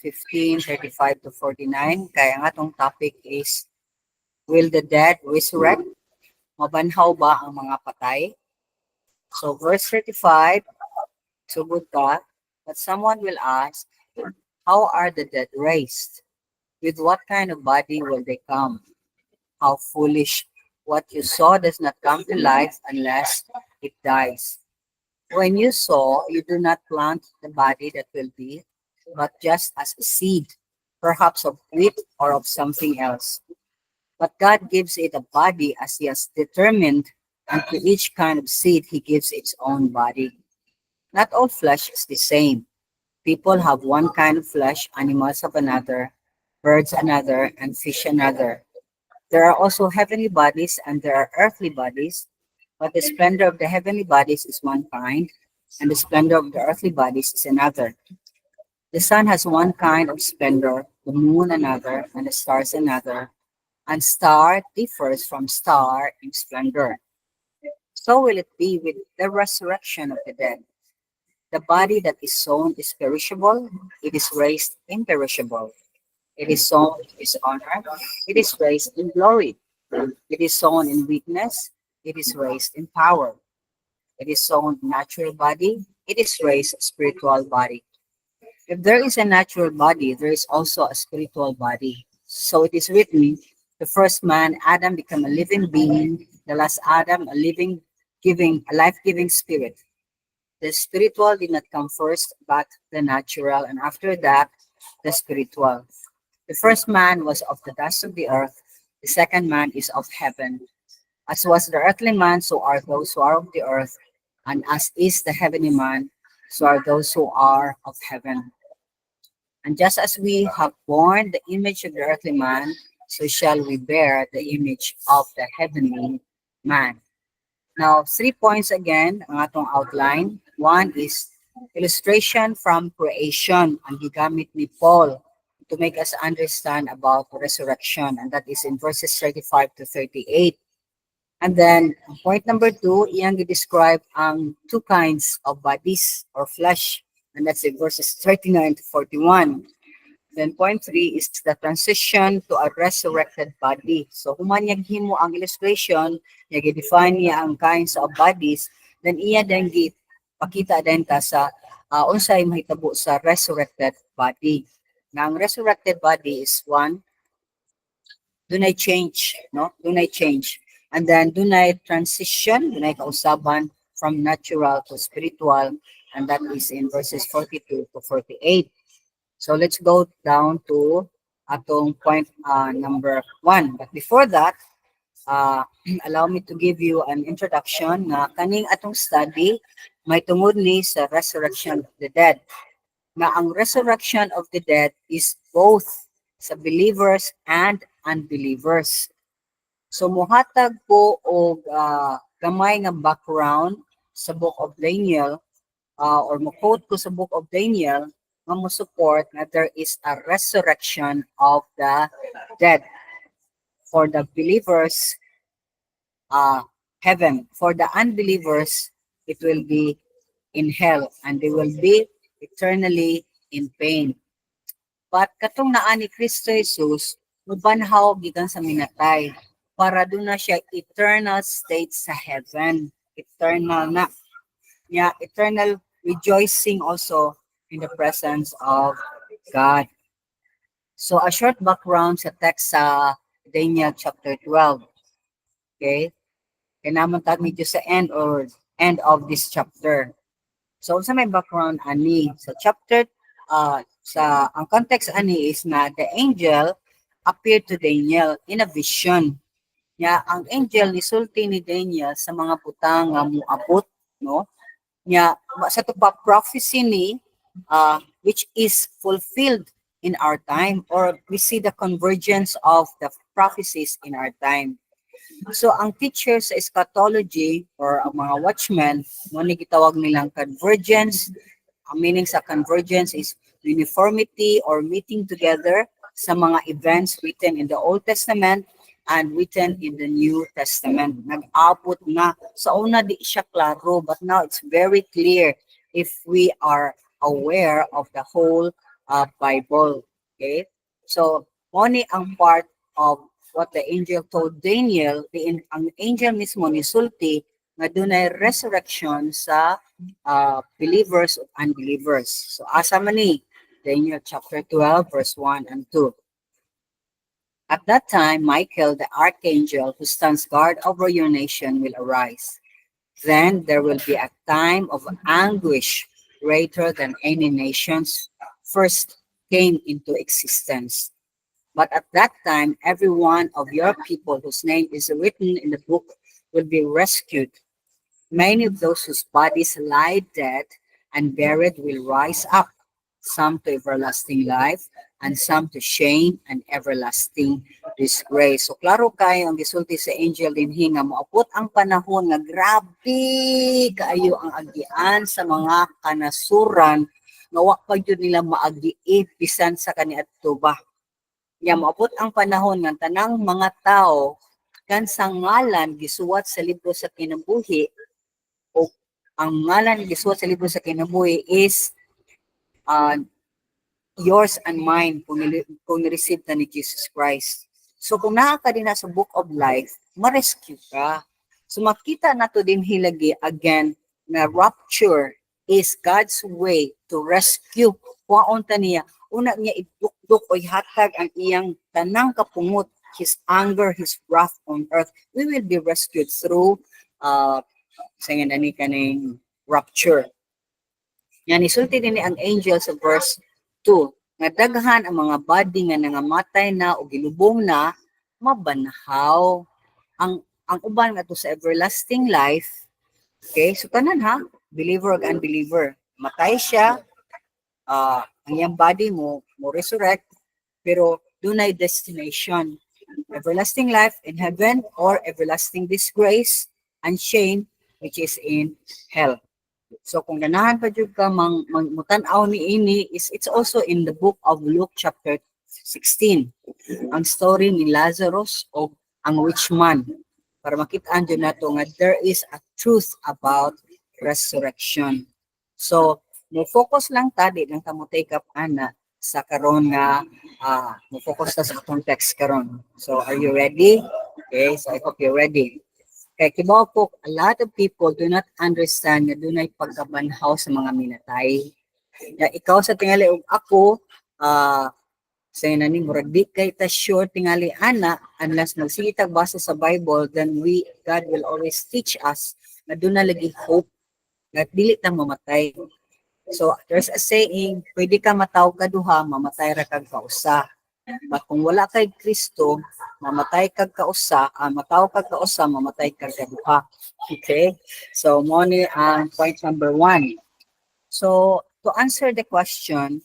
15:35 to 49. Kaya nga itong topic is, will the dead resurrect? Mabanhaw ba ang mga patay? So verse 35, sugod ka, but someone will ask, how are the dead raised? With what kind of body will they come? How foolish! What you saw does not come to life unless it dies. When you sow, you do not plant the body that will be, but just as a seed, perhaps of wheat or of something else. But God gives it a body as He has determined, and to each kind of seed He gives its own body. Not all flesh is the same. People have one kind of flesh, animals have another, birds another, and fish another. There are also heavenly bodies and there are earthly bodies, but the splendor of the heavenly bodies is one kind, and the splendor of the earthly bodies is another. The sun has one kind of splendor, the moon another, and the stars another, and star differs from star in splendor. So will it be with the resurrection of the dead. The body that is sown is perishable, it is raised imperishable. It is sown in dishonor, it is raised in glory. It is sown in weakness, it is raised in power. It is sown natural body, it is raised spiritual body. If there is a natural body, there is also a spiritual body. So it is written, the first man, Adam, became a living being, the last Adam, a life-giving spirit. The spiritual did not come first, but the natural, and after that, the spiritual. The first man was of the dust of the earth, the second man is of heaven. As was the earthly man, so are those who are of the earth, and as is the heavenly man, so are those who are of heaven. And just as we have borne the image of the earthly man, so shall we bear the image of the heavenly man. Now, 3 points again ang atong outline. One is illustration from creation, ang gigamit ni Paul to make us understand about resurrection, and that is in verses 35 to 38. And then, point number 2, iyang describe ang two kinds of bodies or flesh, and that's in verses 39 to 41. Then point 3 is the transition to a resurrected body. So humanyag himo ang illustration, define niya ang kinds of bodies, then iya din pakita din ta sa unsay mahitabo sa resurrected body. Na ang resurrected body is one, dunay change, no? Dunay change. And then dunay transition, dunay kausaban from natural to spiritual, and that is in verses 42 to 48. So let's go down to atong point number 1. But before that, allow me to give you an introduction na kaning atong study may tungod ni sa resurrection of the dead. Na ang resurrection of the dead is both sa believers and unbelievers. So muhatag ko og gamay nga background sa Book of Daniel or mo-quote ko sa Book of Daniel nga mo-support na there is a resurrection of the dead. For the believers, heaven. For the unbelievers, it will be in hell and they will be eternally in pain. But katong naa ni Kristo Jesus, mubanhaw gikan sa minatay para doon na siya eternal state sa heaven. Eternal na. Yeah, eternal rejoicing also in the presence of God. So a short background sa text sa Daniel chapter 12. Okay? Kailangan tag medyo sa end of this chapter. So sa may background ani sa chapter ang context ani is na the angel appeared to Daniel in a vision. Nya ang angel nisulti ni Daniel sa mga butang nga moabot, no? Nya sa tupa prophecy ni which is fulfilled in our time, or we see the convergence of the prophecies in our time. So ang teacher sa eschatology or ang mga watchmen, muna gitawag nilang convergence. Ang meaning sa convergence is uniformity or meeting together sa mga events written in the Old Testament and written in the New Testament. Nag-abot na. Sa una di siya klaro, but now it's very clear if we are aware of the whole Bible. Okay? So, money ang part of what the angel told Daniel, ang angel mismo ni sulti nga dunay resurrection sa believers of unbelievers. So, asa man ni Daniel chapter 12 verse 1 and 2. At that time, Michael, the archangel who stands guard over your nation, will arise. Then there will be a time of anguish greater than any nations first came into existence. But at that time, every one of your people whose name is written in the book will be rescued. Many of those whose bodies lie dead and buried will rise up, some to everlasting life, and some to shame and everlasting disgrace. So klaro kayo ang gisulti sa angel din hinga moabot ang panahon nga grabe kaayo ang agian sa mga kanasuran nga wa pa gyud nila maagiit bisan sa kaniadto ba. Ya moabot ang panahon nga tanang mga tao kan sa ngalan gisuwat sa libro sa kinabuhi o ang ngalan gisuwat sa libro sa kinabuhi is uh, yours and mine kung ni-receive na ni Jesus Christ. So kung naa ka din na sa book of life, ma-rescue ka. So makita na to din hilagi again na rapture is God's way to rescue. Kuwaon ta niya, una niya idukduk o ihatag ang iyang tanang kapungot, his anger, his wrath on earth. We will be rescued through sayang na ni kaning rapture. Yan, isulti din ang angel sa verse 2. Nga daghan ang mga body nga nangamatay na o gilubong na, mabanhaw. Ang uban nga to sa everlasting life, okay, so tanan ha, believer o unbeliever, matay siya, ang iyang body mo resurrect, pero dunay destination. Everlasting life in heaven or everlasting disgrace and shame which is in hell. So kung ganahan pa jud ka mutan-aw ni ini is it's also in the book of Luke chapter 16. Ang story ni Lazarus o ang rich man para makita-an jud nato nga there is a truth about resurrection. So mo focus lang ta di lang ta mo take up ana sa karon nga mo focus ta sa context karon. So are you ready? Okay, so I hope you're ready. Kaya kibaw po, a lot of people do not understand na dunay pagkabanhaw sa mga minatay. Ya, ikaw sa tingali og ako, sa nani murag di kay ta sure tingali ana unless magsigitag basa sa Bible, then God will always teach us na doon na lagi hope na dili ta mamatay. So there's a saying, pwede ka mataw ka duha, mamatay ra kag kausa. But kung wala kay Kristo, mamatay kag kausa, mataw kag kausa, mamatay kag kaduha. Okay? So mo ni ang point number 1. So to answer the question,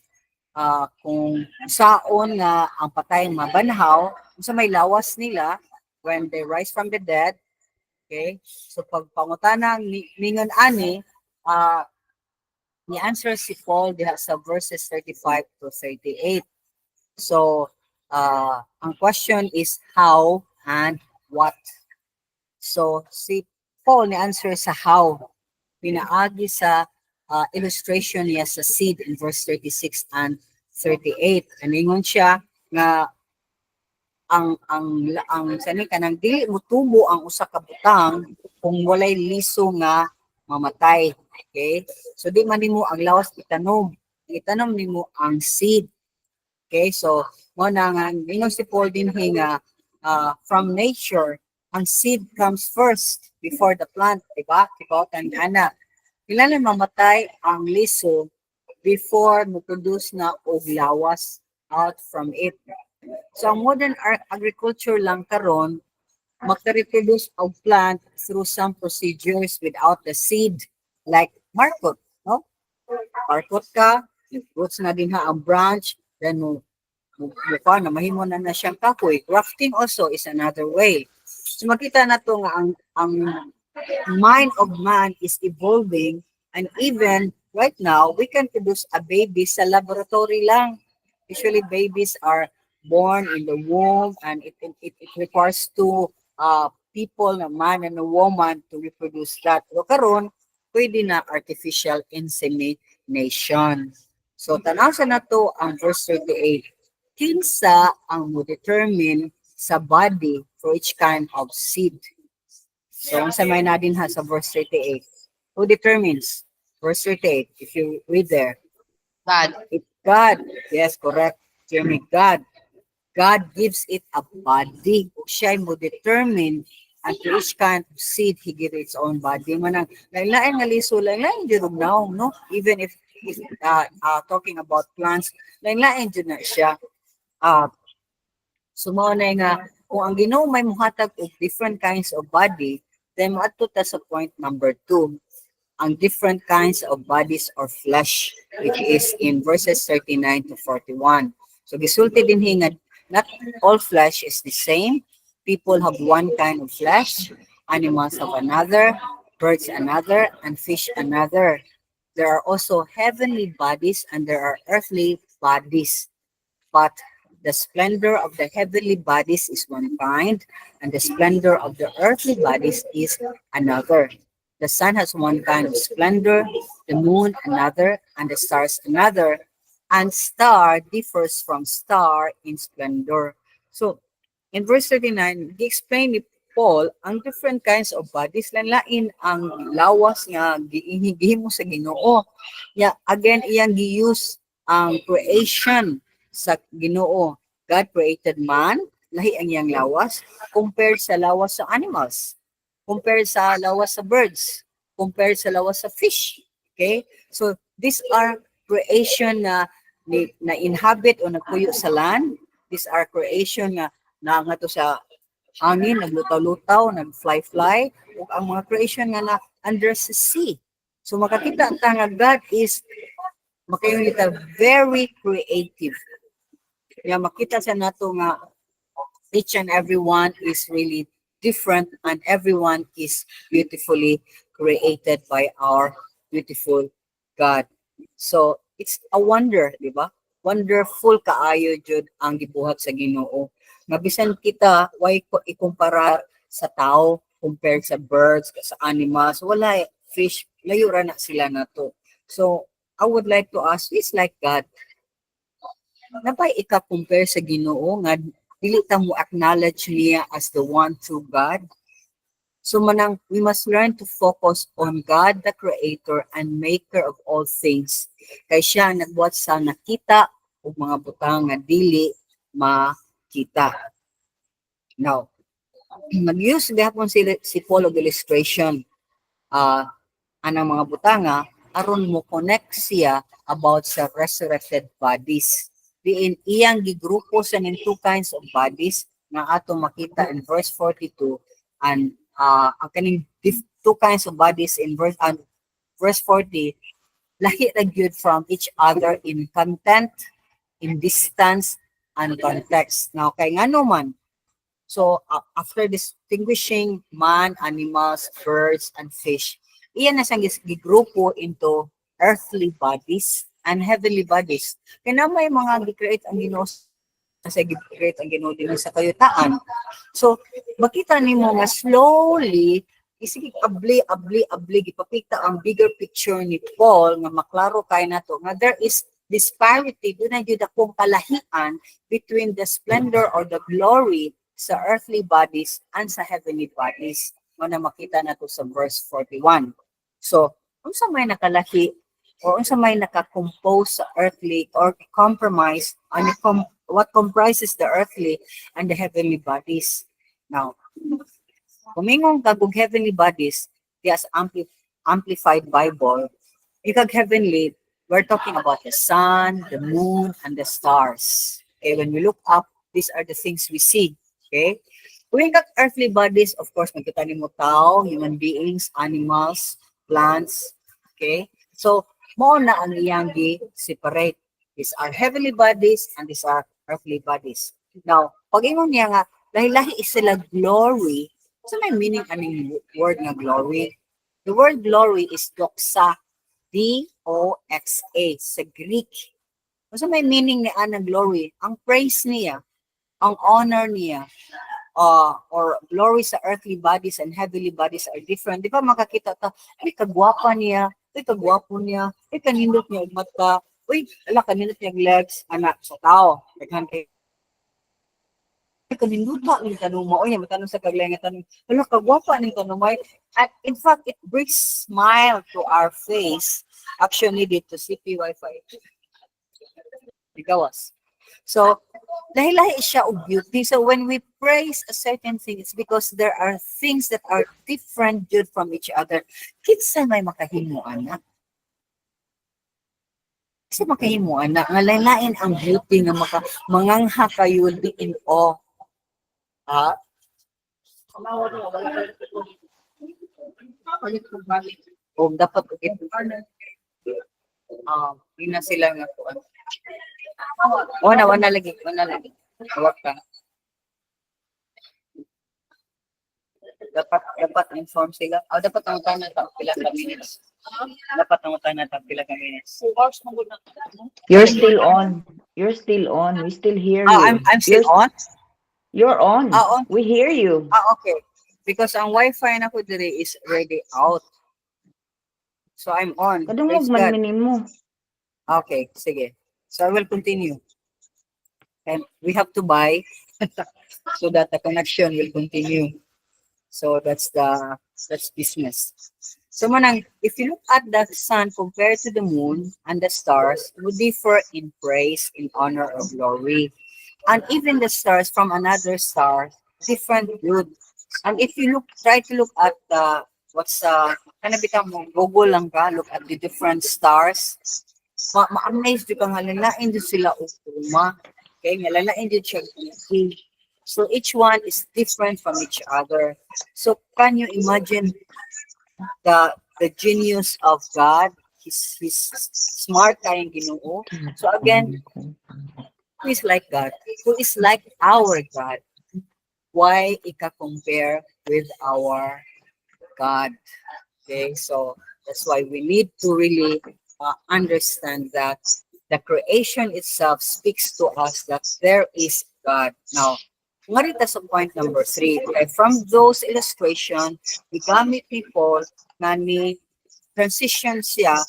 kung saon nga ang patay mabanhaw, sa may lawas nila when they rise from the dead, okay? So pag pangutana ningon ani, ni answer si Paul diha sa verses 35 to 38. So, ang question is how and what. So, si Paul ni answer sa how. Pinaagi sa illustration niya sa seed in verse 36 and 38. Aningon siya nga ang sani kanang dili mo tubo ang usa ka butang kung walay liso nga mamatay. Okay? So di man nimo ang lawas itanom. Itanom nimo ang seed. Okay, so mo na nga ingon si Paul din nga from nature, ang seed comes first before the plant, diba? Kibotan ana. Kailangan mamatay ang liso before mo-produce na og lawas out from it. So ang modern agriculture lang karon magka-reproduce og plant through some procedures without the seed, like markot, no? Markot ka, roots na din ha ang branch, then mukha na mahimo na siyang kahoy. Grafting also is another way. So makita na to nga ang mind of man is evolving, and even right now we can produce a baby sa laboratory lang. Usually babies are born in the womb, and it requires two people, a man and a woman, to reproduce that. Pero karon pwede na artificial insemination. So, tanaw sa nato ang verse 38. Kinsa ang mo determine sa body for each kind of seed. So, ang sa may nadin ha sa verse 38. Who determines? Verse 38, if you read there. God. It's God. Yes, correct. Jeremy, God. God gives it a body. Siya mo determine and to each kind of seed, He gives its own body. Manang, lain nga liso, lain dyan now, no? Even if talking about plants, lain dyan na siya. Sumo na nga, kung ang Ginoo may muhatag og different kinds of body, then maadto ta sa point number 2, ang different kinds of bodies or flesh, which is in verses 39 to 41. So gisulti din hingad, not all flesh is the same. People have one kind of flesh, animals have another, birds another, and fish another. There are also heavenly bodies and there are earthly bodies. But the splendor of the heavenly bodies is one kind, and the splendor of the earthly bodies is another. The sun has one kind of splendor, the moon another, and the stars another. And star differs from star in splendor. So, in verse 39, gi-explain ni Paul ang different kinds of bodies, lain ang lawas nga gihimo sa Ginoo. Yeah, again, iyang gi-use ang creation sa Ginoo. God created man, lahi ang iyang lawas, compared sa lawas sa animals, compared sa lawas sa birds, compared sa lawas sa fish. Okay? So, these are creation na inhabit o nagpuyo sa land. These are creation na nga to sa hangin, naglutaw-lutaw, nag-fly-fly, o ang mga creation nga na under the sea. So, makakita ang nga God is makayong very creative. Kaya makita sa nato nga each and everyone is really different and everyone is beautifully created by our beautiful God. So, it's a wonder, di ba? Wonderful kaayo jud ang gibuhat sa Ginoo. Mabisan kita, why ko ikumpara sa tao compared sa birds, sa animals, wala fish, layo ra na sila nato. So, I would like to ask, is like God, napay ika-compare sa Ginoo nga dili ta mo acknowledge niya as the one true God? So manang we must learn to focus on God the creator and maker of all things. Kay siya nagbuhat sa nakita ug mga butang nga dili makita. Now, mag-use gihapon si Paul og illustration anang mga butanga aron mo connect siya about sa resurrected bodies. Diin iyang gigrupo sa ning two kinds of bodies na ato makita in verse 42 and ang kaning two kinds of bodies in verse 40 lahi ra gyud from each other in content, in distance, and context. Now kay ngano man, so after distinguishing man, animals, birds, and fish, iyan na siyang gigrupo into earthly bodies and heavenly bodies. Kaya na may mga gi-create ang Ginoo sa gi-create ang Ginoo din sa kayutaan. So, makita nimo nga slowly isig abli gipakita ang bigger picture ni Paul nga maklaro kay nato nga there is disparity, doon na yun akong kalahian between the splendor or the glory sa earthly bodies and sa heavenly bodies. Mo na makita na to sa verse 41. So, unsa may nakalahi or unsa may nakakompose sa earthly or compromise on what comprises the earthly and the heavenly bodies. Now, kumingong kagug heavenly bodies, as amplified Bible, ikag heavenly, we're talking about the sun, the moon, and the stars. Okay, when we look up, these are the things we see. Okay, kung ikag earthly bodies, of course, magkita nimo tao, human beings, animals, plants. Okay, so mo na ang iyang gi-separate. These are heavenly bodies and these are earthly bodies. Now, pag ingon niya nga, lahi-lahi is sila glory. So may meaning aning word nga glory? The word glory is doxa. D-O-X-A sa Greek. So may meaning ni anang glory? Ang praise niya, ang honor niya, or glory sa earthly bodies and heavenly bodies are different. Di ba makakita ta, ay kagwapa niya, ay kagwapo niya, ay kanindot niya mata, uy, ala, kanina tiyang legs, anak, sa tao. Daghan kay kaninduta ni tanong mo, oy, matanong sa kaglenga tanong, ala, kagwapa ni tanong mo. At in fact, it brings smile to our face. Actually, dito, CP Wi-Fi. Gawas. So, lahi-lahi siya og beauty. So, when we praise a certain thing, it's because there are things that are different good from each other. Kinsa may makahimo, anak. Kasi makahimo, anak. Nga lain ang beauty nga mangangha kayo will be in awe. Ha? O, dapat ito. Hindi na sila nga po. Wana lagi. Hawak ka. Dapat inform sila. Dapat nangutan na pila ka minutes. You're still on. You're still on. We still hear you. I'm still on? You're on. On. We hear you. Okay. Because ang Wi-Fi na ko diri is already out. So I'm on. Kadungog man minimo. Okay, sige. So I will continue. And we have to buy so that the connection will continue. So that's business. So manang, if you look at the sun compared to the moon and the stars, would differ in praise, in honor, or glory. And even the stars from another star, different good. And if you try to look at Google lang ka, look at the different stars, ma-amaze ka nga, lalain din sila ukuma. Okay, nga lalain din siya. So each one is different from each other. So can you imagine the genius of God? He's smart kayang Ginoo. So again, who is like God? Who is like our God? Why ika-compare with our God? Okay, so that's why we need to really understand that the creation itself speaks to us that there is God. Now, ngarita sa point number 3, okay, from those illustrations, gamit ni Paul na ni transition siya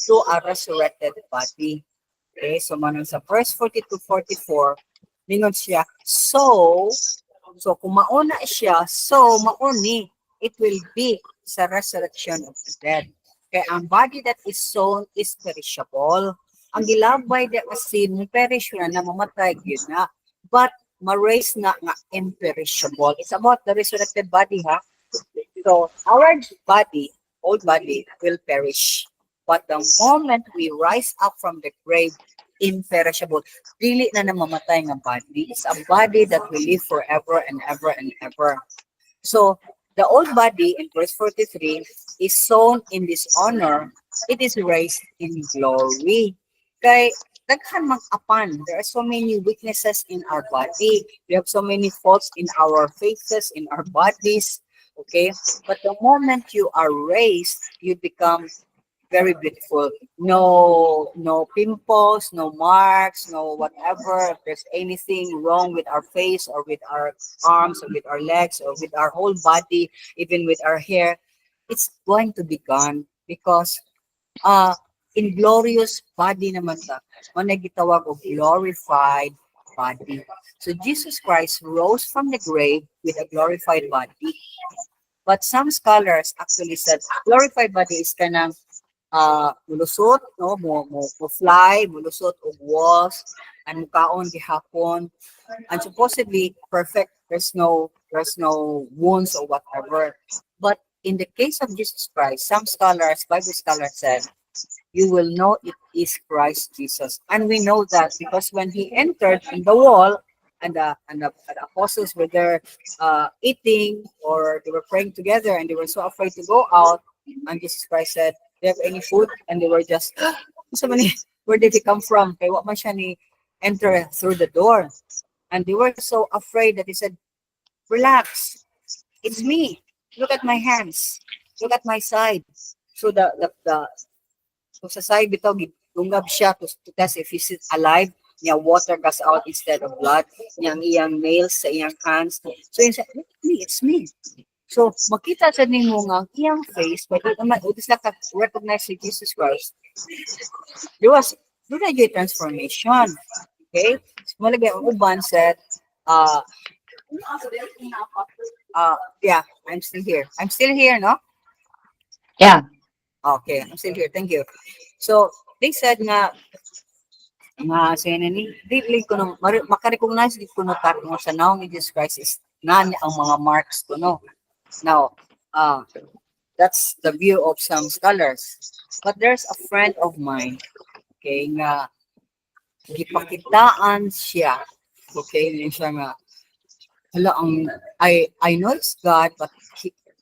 to a resurrected body. Okay, so manang sa verse 42-44, ningon siya, so kung mauna siya, so mauni, it will be sa resurrection of the dead. Kaya ang body that is sown is perishable. Ang gilabay na asin, perish na mamatay yun na. But ma-raise na nga imperishable. It's about the resurrected body, ha? So, our body, old body, will perish. But the moment we rise up from the grave, imperishable, dili na namamatay ng body. It's a body that will live forever and ever and ever. So, the old body in verse 43 is sown in dishonor. It is raised in glory. Kay daghan mag-apan. There are so many weaknesses in our body. We have so many faults in our faces, in our bodies. Okay? But the moment you are raised, you become very beautiful. No pimples, no marks, no whatever. If there's anything wrong with our face or with our arms or with our legs or with our whole body, even with our hair, it's going to be gone because in glorious body naman ta, gitawag og glorified body. So Jesus Christ rose from the grave with a glorified body. But some scholars actually said glorified body is kanang mulusot, no, mo fly, mulusot og walls, and mukaon gihapon, and supposedly perfect. There's no wounds or whatever. But in the case of Jesus Christ, some scholars, Bible scholars said, you will know it is Christ Jesus. And we know that because when he entered in the wall and the apostles were there eating or they were praying together and they were so afraid to go out, and Jesus Christ said, do you have any food? And they were just, where did he come from? Kaya what man siya ni enter through the door. And they were so afraid that he said, relax, it's me. Look at my hands. Look at my side. So so sa side bitaw gitungab siya to test if he's alive. Niya water gas out instead of blood. Niyang iyang nails sa iyang hands. So he said, it's me. So makita sa nimo nga iyang face, but it is like recognize si Jesus Christ. There was do na gyud transformation. Okay? So, malagay ang uban said, uh, yeah, I'm still here. I'm still here, no? Yeah. Okay, I'm still here. Thank you. So, they said nga, say na ni, di ko no, makarecognize di ko no tat mo sa naong ni Jesus Christ is na ang mga marks ko, no? Now, that's the view of some scholars. But there's a friend of mine, okay, nga gipakitaan siya. Okay, yun siya nga, hala, I know it's God, but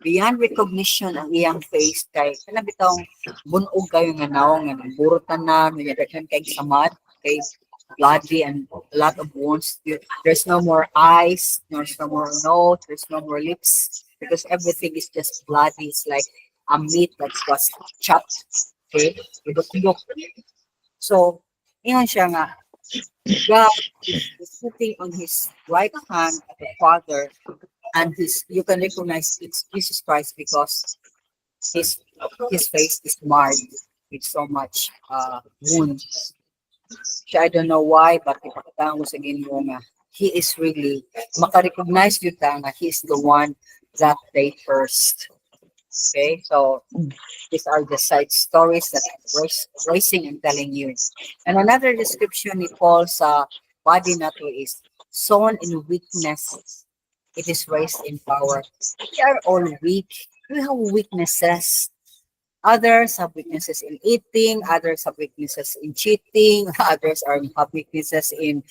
beyond recognition ang iyang face kay kana bitong bunog kayo nga naong nga burutan na nga daghan kay samad kay bloody and a lot of wounds. There's no more eyes, there's no more nose, there's no more lips because everything is just bloody. It's like a meat that was chopped. Okay, ibutiyok. So, ingon siya nga, God is sitting on his right hand at the Father, and you can recognize it's Jesus Christ because his his face is marred with so much wounds. So I don't know why, but ipakita ko sa Ginoo nga he is really makarecognize yun ta nga he is the one that they first. Okay, so these are the side stories that I'm raising and telling you. And another description ni Paul sa body na to is sown in weakness. It is raised in power. We are all weak. We have weaknesses. Others have weaknesses in eating. Others have weaknesses in cheating. Others have weaknesses in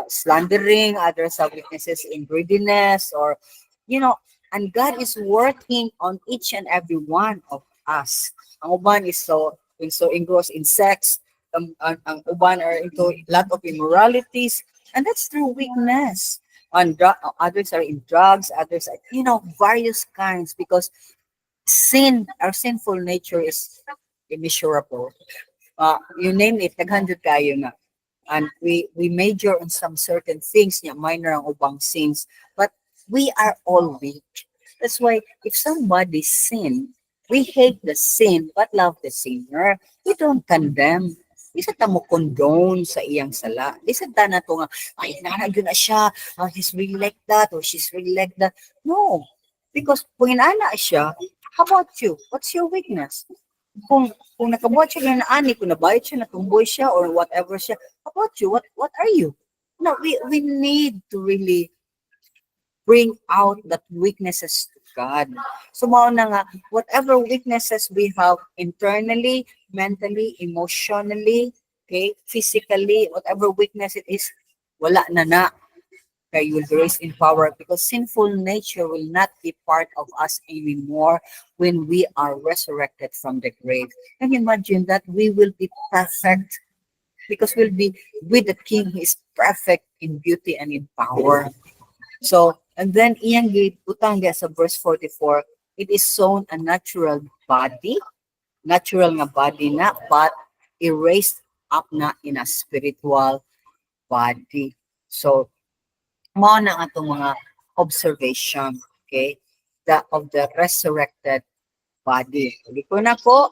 slandering. Others have weaknesses in greediness, or you know. And God is working on each and every one of us. Ang uban is so engrossed in sex. Ang uban are into a lot of immoralities, and that's through weakness. And others are in drugs. Others are, various kinds, because sin, our sinful nature is immeasurable. You name it, naghandod kayo na. And we major on some certain things, minor ang ubang sins, but we are all weak. That's why if somebody sin, we hate the sin but love the sinner. We don't condemn. Di sa ta mo condone sa iyang sala. Di sa ta na to nga, ay, nanagyo na siya, he's really like that, or she's really like that. No. Because kung inana siya, how about you? What's your weakness? Kung nakabuhat siya ng ani, kung nabayad siya, natumboy siya, or whatever siya, how about you? What are you? No, we need to really bring out that weaknesses to God. So mao na nga, whatever weaknesses we have internally, mentally, emotionally, okay, physically, whatever weakness it is, wala na. Okay, you will be raised in power, because sinful nature will not be part of us anymore when we are resurrected from the grave. Can you imagine that we will be perfect, because we'll be with the King who is perfect in beauty and in power. So, and then iyang utang sa verse 44, it is sown a natural body, natural nga body na, but erased up na in a spiritual body. So, mao na atong mga observation, okay, of the resurrected body. Hindi ko na po,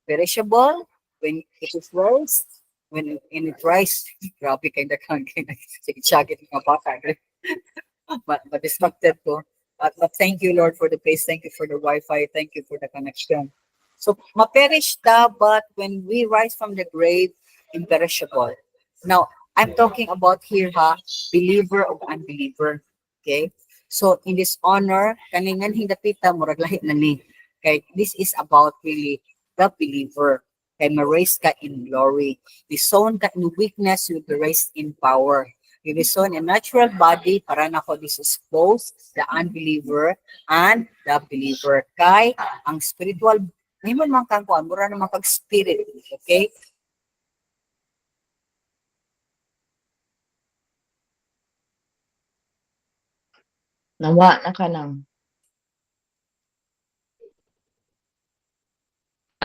perishable, when it is raised, when it rise, grabe kay daghang kay sige mga bata. But distracted ko. But thank you, Lord, for the place. Thank you for the Wi-Fi. Thank you for the connection. So, maperish ta, but when we rise from the grave, imperishable. Now, I'm talking about here, believer of unbeliever. Okay? So, in this honor, kaningan hindapita, murag lahi na ni. Okay? This is about really the believer. Okay? Ma-raise ka in glory. Disown ka in weakness, you'll be raised in power. You disown a natural body para na ko dispose the unbeliever and the believer. Kay ang spiritual, may man kang kuan, mura naman kag spirit. Okay? Nawa na ka nang.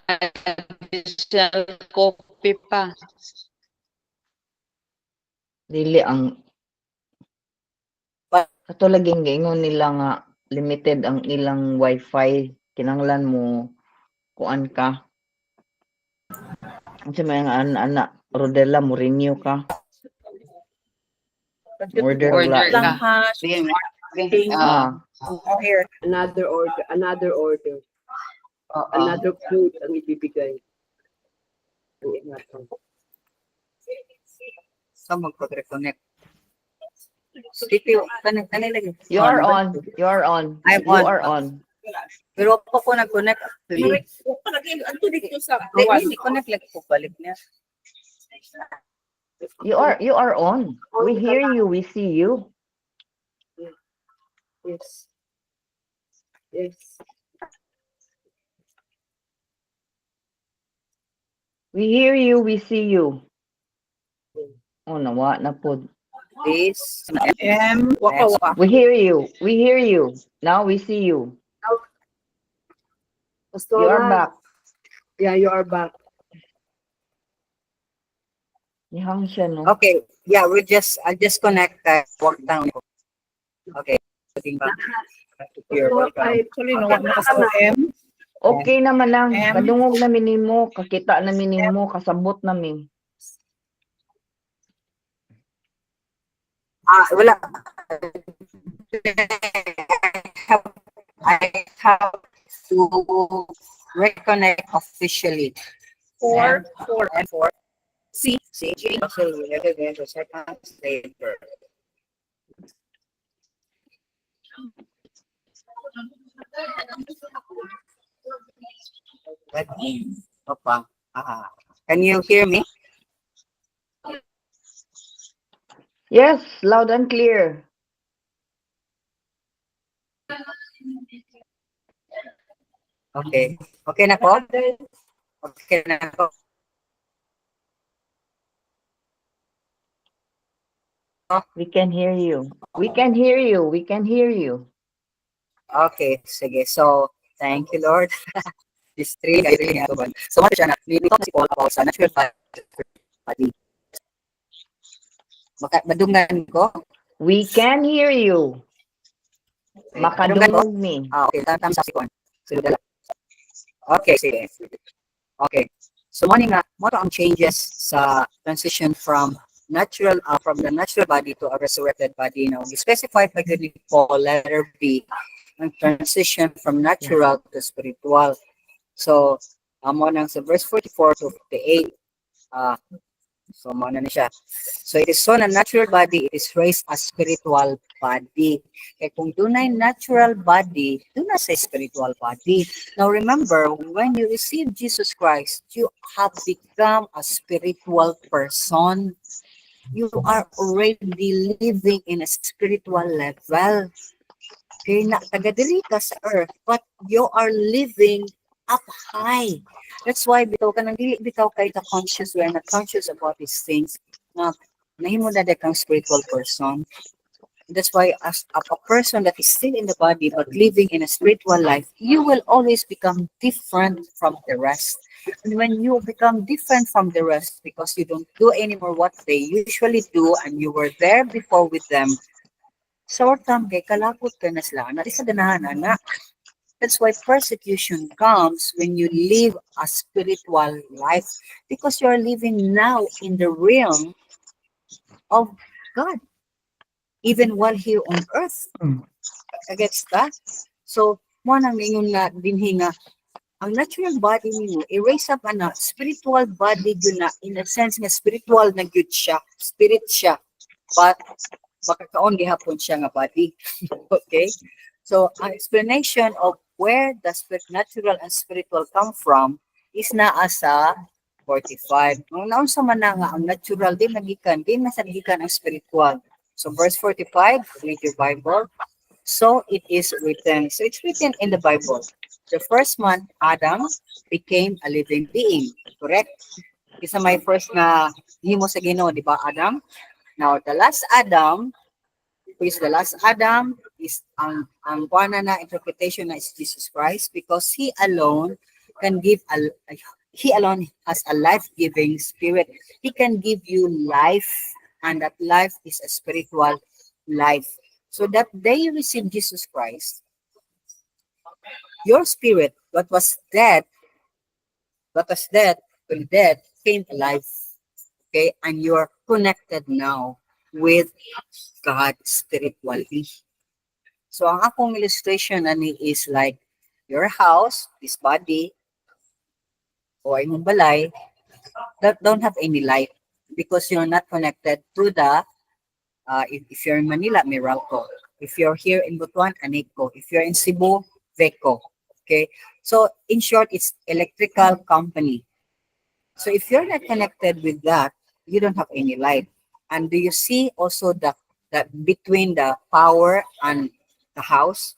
Additional copy pa. Dili ang katulaging gingon nila nga limited ang ilang wifi, kinanglan mo kuan ka. Kasi may anak, Rodella, Mourinho ka. Order Order lang. ka. Ah, Here. Another order. Oo. Another food ang ibibigay. Ang ingatan. So, mag-reconnect. CPU, kanay lagi. you are on. You are on. I'm You on. are on. Pero ako po nag-connect actually. Hindi, connect lagi po balik niya. You are on. We hear you. We see you. Yes. Yes. We hear you. We see you. Oh, nawa na po. This waka. We hear you. We hear you. Now we see you. You are back. Yeah, you are back. Nihang siya, no? Okay, yeah, I'll just connect work down. Okay. Putting back. You're welcome. Actually, no, M. Okay naman lang. Kadungog na minimo. Kakita na minimo. Kasabot namin. Wala. I have to reconnect officially. Four. C. So, the second later. Opa. Can you hear me? Yes, loud and clear. Okay. Okay na po? Okay na po. We can hear you. We can hear you. We can hear you. Okay, sige. So, thank you, Lord. This three, I really have one. So, what siya na? We talk si Paul about sa natural body. Madungan ko? We can hear you. Makadungog mi. Okay. Tama sa sikon. Okay, sige. Okay. So, morning nga, mo ang changes sa transition from the natural body to a resurrected body. Now, we specified by good Paul, letter B, ang transition from natural to spiritual. So, mo nang sa verse 44 to 58, so mo na siya. So, it is so na natural body, it is raised as spiritual body. Kaya kung dunay natural body, doon na sa spiritual body. Now, remember, when you receive Jesus Christ, you have become a spiritual person. You are already living in a spiritual level. Kaya na taga-diri ka sa earth, but you are living up high. That's why bitaw ka nang dili bitaw kay ta conscious, we are not conscious about these things. Na nahimo na kang spiritual person. That's why as a person that is still in the body but living in a spiritual life, you will always become different from the rest. And when you become different from the rest because you don't do anymore what they usually do and you were there before with them, short term kay kalapot ka na sila. Nari sa ganahan, anak. That's why persecution comes when you live a spiritual life because you are living now in the realm of God, even while here on earth. Gets that? So, mo nang ingon na dinhi nga ang natural body niyo erase up na spiritual body yun na in a sense nga spiritual na gyud siya, spirit siya, but makakaon gihapon siya nga body. Okay? So, ang explanation of where the natural and spiritual come from is naa sa 45. Nung naunsa man na nga ang natural din nagikan ang spiritual. So verse 45, read your Bible. So it is written. So it's written in the Bible. The first man, Adam, became a living being. Correct? Isa may first na himo sa Ginoo, di ba, Adam? Now, the last Adam, who is the last Adam, is ang kuana na interpretation na is Jesus Christ because he alone can give he alone has a life-giving spirit. He can give you life, and that life is a spiritual life. So that day you receive Jesus Christ, your spirit, what was dead, came alive. Okay, and you are connected now with God spiritually. So ang akong illustration ani is like your house, this body, o imong balay, that don't have any life because you're not connected to the, if you're in Manila, Meralco. If you're here in Butuan, Aneco. If you're in Cebu, Veco. Okay, so in short, it's electrical company. So if you're not connected with that, you don't have any light. And do you see also that between the power and the house?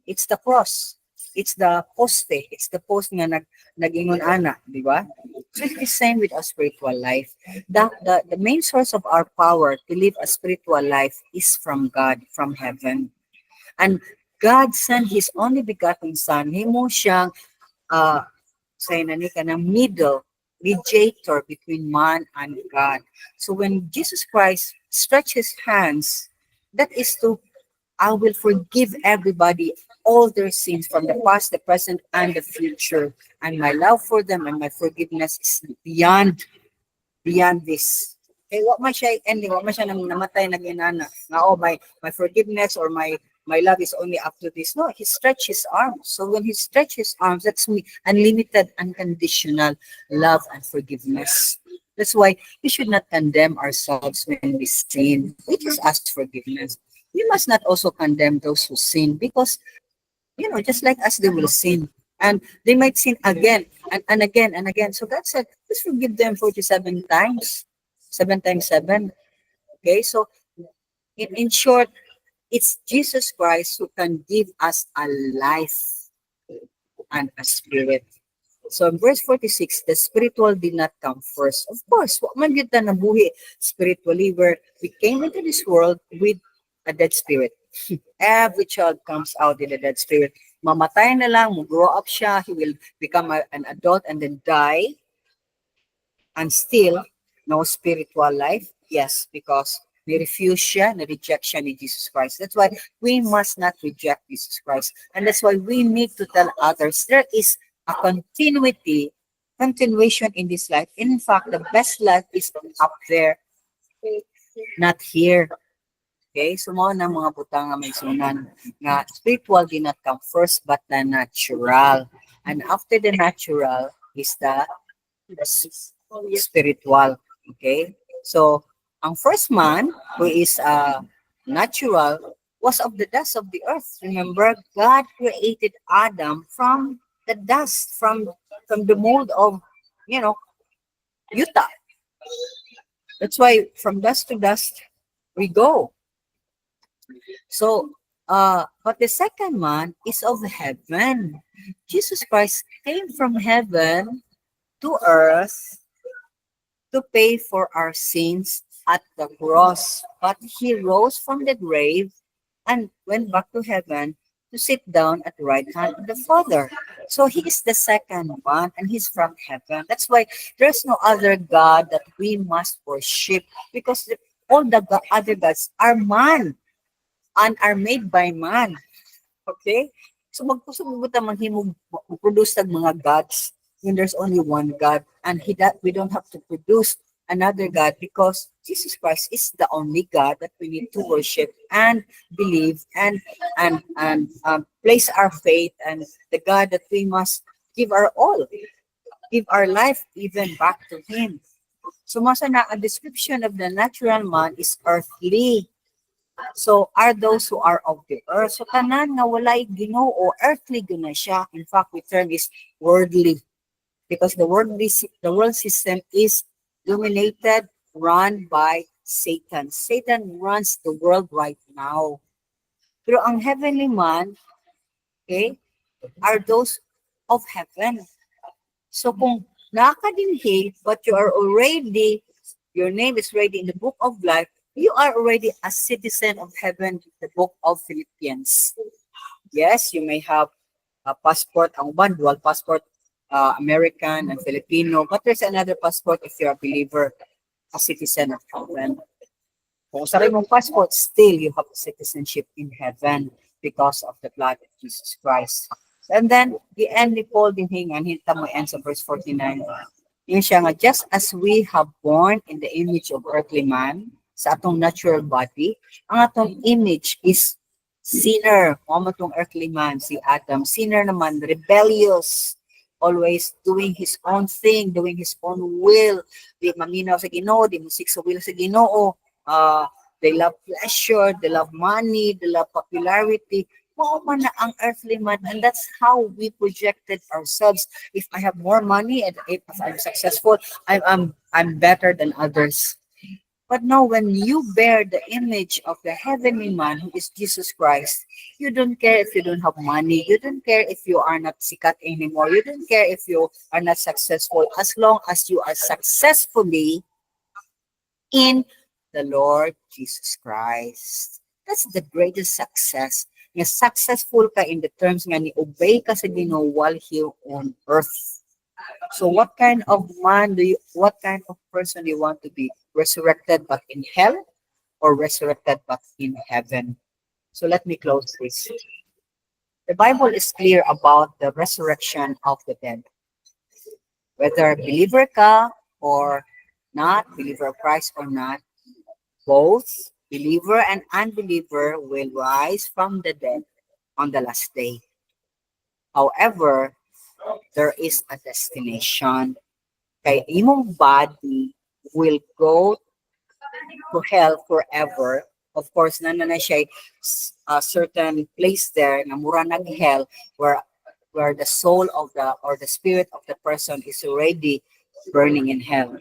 It's the cross. It's the poste. It's the post nga nagingon ana, di ba? So it's the same with our spiritual life. The main source of our power to live a spiritual life is from God, from heaven. And God sent His only begotten Son. Himo siyang say na ni kanang middle mediator between man and God. So when Jesus Christ stretched his hands, that is to, I will forgive everybody all their sins from the past, the present, and the future. And my love for them and my forgiveness is beyond this. Eh, what man siya ending, what man siya namatay na ginana. Nga, oh, my forgiveness or my love is only up to this. No, he stretched his arms. So when he stretched his arms, that's me, unlimited, unconditional love and forgiveness. That's why we should not condemn ourselves when we sin. We just ask forgiveness. We must not also condemn those who sin because, just like us, they will sin. And they might sin again and again and again. So God said, just forgive them 47 times. 7 times 7. Okay, so in short, it's Jesus Christ who can give us a life and a spirit. So in verse 46, the spiritual did not come first. Of course, what man yun na nabuhi spiritually, where we came into this world with a dead spirit. Every child comes out in a dead spirit. Mamatay na lang, grow up siya, he will become an adult and then die. And still, no spiritual life. Yes, because we refuse siya, na rejection in Jesus Christ. That's why we must not reject Jesus Christ. And that's why we need to tell others there is a continuation in this life. In fact, the best life is up there, not here. Okay, so mo na mga butang nga may sunan nga spiritual did not come first but the natural. And after the natural is the spiritual. Okay, so ang first man who is natural was of the dust of the earth. Remember, God created Adam from the dust, from the mold of, Utah. That's why from dust to dust we go. So, but the second man is of heaven. Jesus Christ came from heaven to earth to pay for our sins at the cross. But he rose from the grave and went back to heaven to sit down at the right hand of the Father. So he is the second one and he's from heaven. That's why there's no other God that we must worship because all the other gods are man and are made by man. Okay? So magpusog ta manghimog produce tag mga gods when there's only one God, and we don't have to produce another God because Jesus Christ is the only God that we need to worship and believe and place our faith, and the God that we must give our all, give our life even back to Him. So masa na a description of the natural man is earthly. So are those who are of the earth. So tanan nga walay Ginoo, earthly guna siya. In fact, the term is worldly because the world system is dominated, run by Satan. Satan runs the world right now. Pero ang heavenly man, okay, are those of heaven. So kung nakadinhi, but your name is already in the book of life, you are already a citizen of heaven, the book of Philippians. Yes, you may have a passport, ang uban, dual passport, American and Filipino, but there's another passport if you're a believer, a citizen of heaven. Kung sa mong passport, still you have citizenship in heaven because of the blood of Jesus Christ. And then, the end ni Paul din hingan, hinta mo ends of verse 49. Yun siya nga, just as we have born in the image of earthly man, sa atong natural body, ang atong image is sinner. Mo atong earthly man, si Adam. Sinner naman, rebellious, always doing his own thing, doing his own will. Di maminaw sa Ginoo, di musik sa will sa Ginoo. They love pleasure, they love money, they love popularity. Mao man na ang earthly man, and that's how we projected ourselves. If I have more money and if I'm successful, I'm better than others. But now, when you bear the image of the heavenly man who is Jesus Christ, you don't care if you don't have money. You don't care if you are not sikat anymore. You don't care if you are not successful. As long as you are successfully in the Lord Jesus Christ. That's the greatest success. Nga successful ka in the terms nga ni obey ka sa Ginoo while here on earth. So what kind of what kind of person do you want to be? Resurrected but in hell or resurrected but in heaven? So let me close this. The Bible is clear about the resurrection of the dead. Whether believer ka or not, believer of Christ or not, both believer and unbeliever will rise from the dead on the last day. However, there is a destination. Kay imong body will go to hell forever. Of course, na siya a certain place there na mura nag hell where the soul of the spirit of the person is already burning in hell.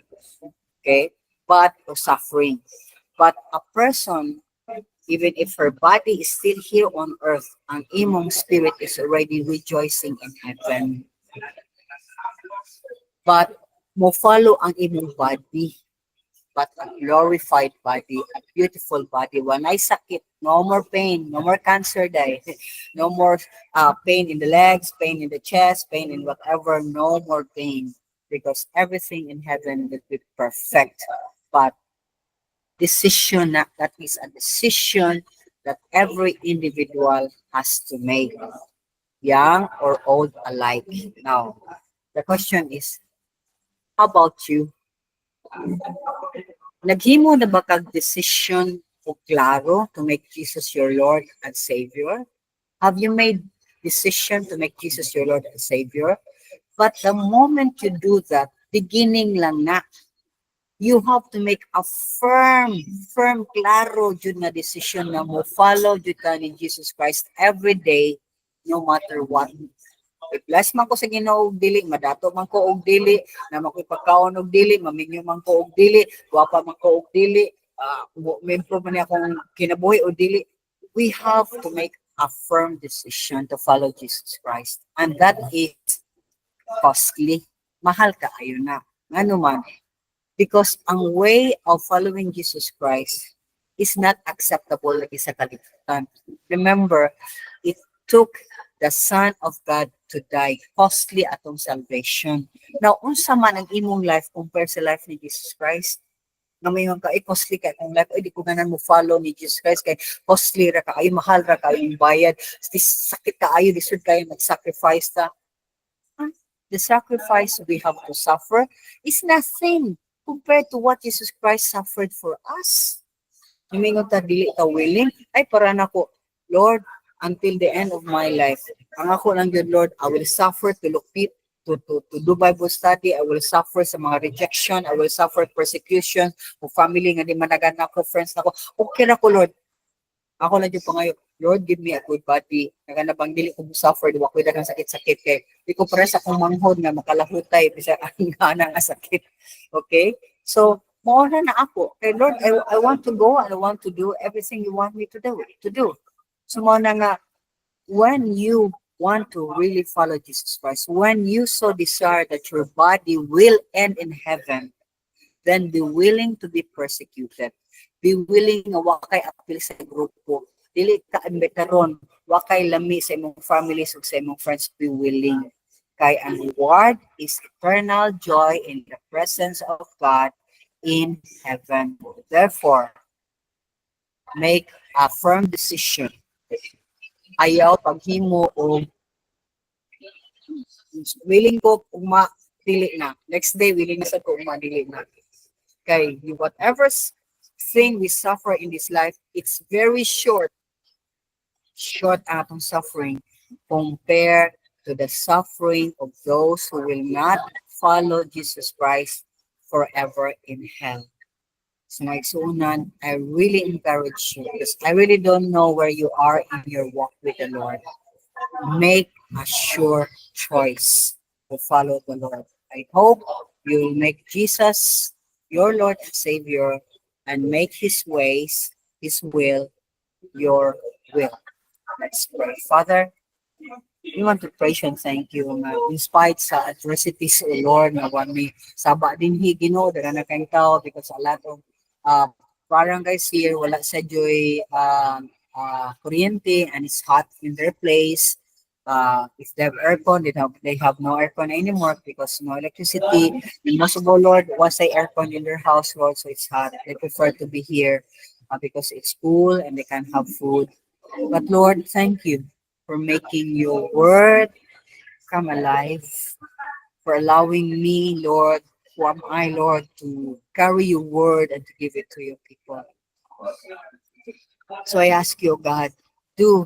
Okay? But or suffering. But a person, even if her body is still here on earth, ang imong spirit is already rejoicing in heaven. But mo follow ang imong body, but a glorified body, a beautiful body. Wanay sakit, no more pain, no more cancer day, no more pain in the legs, pain in the chest, pain in whatever, no more pain. Because everything in heaven will be perfect. But decision, that is a decision that every individual has to make, young or old alike. Now, the question is, how about you? Naghimo na ba kag decision o klaro to make Jesus your Lord and Savior? Have you made decision to make Jesus your Lord and Savior? But the moment you do that, beginning lang na, you have to make a firm, klaro jud na decision na mo follow jud ka ni Jesus Christ every day, no matter what. I-bless man ko sa Ginoo og dili, madato man ko og dili, na makipagkaon og dili, maminyo man ko og dili, guwapa man ko og dili, membro man akong kinabuhi o dili. We have to make a firm decision to follow Jesus Christ. And that is costly. Mahal ka ayo na. Ngano man? Because ang way of following Jesus Christ is not acceptable lagi sa kalibutan. Remember, it took the Son of God to die. Costly atong salvation. Now, unsa man ang imong life compare sa life ni Jesus Christ? Na mayon ka, costly ka itong life. Di ko ganan mo follow ni Jesus Christ. Kay costly ra ka, mahal ra ka, bayad. Sakit ka ayo, disud kayo mag-sacrifice ta. The sacrifice we have to suffer is nothing compared to what Jesus Christ suffered for us. Humingon ta dili ta willing, ay para nako, Lord, until the end of my life. Ang ako lang yun, Lord, I will suffer to look to do Bible study. I will suffer sa mga rejection. I will suffer persecution. Kung family nga di managan ako, friends na ako. Okay na ko, Lord. Ako lang yung pangayo, Lord, give me a good body. Naganabang dili ko suffer, di ko dagang sakit-sakit kay. Di ko para sa akong manghod nga makalahutay bisa ang nga sakit. Okay? So, mauna na ako. Okay, Lord, I want to go and I want to do everything you want me to do. So, mauna nga, when you want to really follow Jesus Christ, when you so desire that your body will end in heaven, then be willing to be persecuted. Be willing nga wakay apil sa grupo. Dili ka imbitaron, wakay lami sa imong families ug sa imong friends. Be willing. Kay ang reward is eternal joy in the presence of God in heaven. Therefore, make a firm decision. Ayaw paghimo o willing ko dili na. Next day, willing na sa ko, dili na. Okay, whatever thing we suffer in this life, it's very short. Short atong suffering compared to the suffering of those who will not follow Jesus Christ forever in hell. So naigsuunan, I really encourage you because I really don't know where you are in your walk with the Lord. Make a sure choice to follow the Lord. I hope you will make Jesus your Lord and Savior and make His ways, His will, your will. Let's pray. Father, we want to praise you and thank you nga in spite sa adversities, O Lord, na may saba din Ginoo, dala na kayong tao because a lot of barangays here, wala sa joy kuryente and it's hot in their place. If they have aircon, they have no aircon anymore because no electricity. And most of all, Lord, was a aircon in their house, Lord, so it's hot. They prefer to be here because it's cool and they can have food. But Lord, thank you for making your word come alive, for allowing me, Lord, who am I, Lord, to carry your word and to give it to your people. So I ask you, God, do